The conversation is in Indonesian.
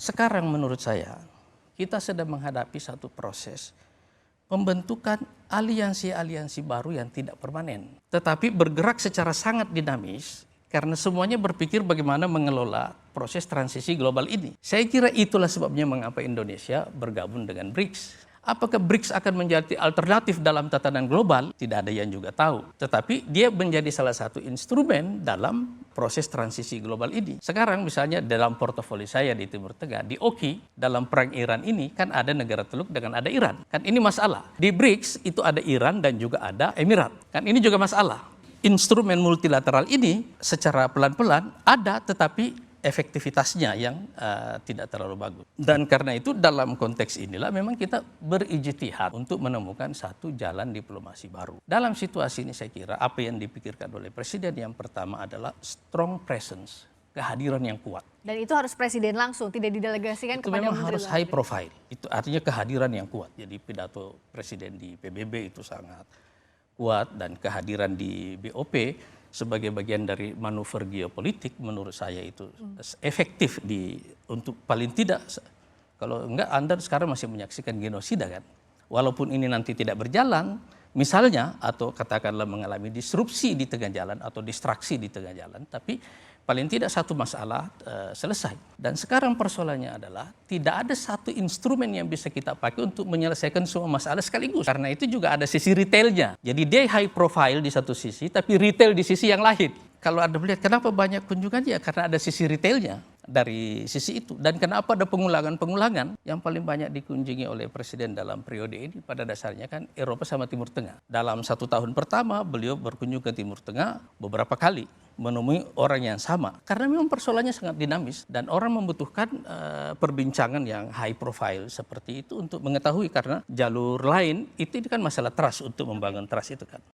Sekarang menurut saya, kita sedang menghadapi satu proses pembentukan aliansi-aliansi baru yang tidak permanen. Tetapi bergerak secara sangat dinamis karena semuanya berpikir bagaimana mengelola proses transisi global ini. Saya kira itulah sebabnya mengapa Indonesia bergabung dengan BRICS. Apakah BRICS akan menjadi alternatif dalam tatanan global? Tidak ada yang juga tahu. Tetapi dia menjadi salah satu instrumen dalam proses transisi global ini. Sekarang misalnya dalam portofolio saya di Timur Tengah, di OKI, dalam perang Iran ini kan ada negara Teluk dengan ada Iran. Kan ini masalah. Di BRICS itu ada Iran dan juga ada Emirat. Kan ini juga masalah. Instrumen multilateral ini secara pelan-pelan ada, tetapi efektivitasnya yang tidak terlalu bagus. Dan karena itu dalam konteks inilah memang kita berijtihad untuk menemukan satu jalan diplomasi baru. Dalam situasi ini saya kira apa yang dipikirkan oleh Presiden yang pertama adalah strong presence, kehadiran yang kuat. Dan itu harus Presiden langsung, tidak didelegasikan itu kepada memang Menteri harus high profile. Itu artinya kehadiran yang kuat. Jadi pidato Presiden di PBB itu sangat kuat dan kehadiran di BOP sebagai bagian dari manuver geopolitik menurut saya itu efektif untuk paling tidak, kalau enggak Anda sekarang masih menyaksikan genosida kan, walaupun ini nanti tidak berjalan misalnya atau katakanlah mengalami disrupsi di tengah jalan atau distraksi di tengah jalan, tapi paling tidak satu masalah selesai. Dan sekarang persoalannya adalah tidak ada satu instrumen yang bisa kita pakai untuk menyelesaikan semua masalah sekaligus. Karena itu juga ada sisi retailnya. Jadi dia high profile di satu sisi, tapi retail di sisi yang lain. Kalau Anda melihat kenapa banyak kunjungan ya karena ada sisi retailnya dari sisi itu. Dan kenapa ada pengulangan-pengulangan yang paling banyak dikunjungi oleh Presiden dalam periode ini pada dasarnya kan Eropa sama Timur Tengah. Dalam 1 tahun pertama beliau berkunjung ke Timur Tengah beberapa kali, menemui orang yang sama. Karena memang persoalannya sangat dinamis dan orang membutuhkan perbincangan yang high profile seperti itu untuk mengetahui, karena jalur lain itu kan masalah trust, untuk membangun trust itu kan.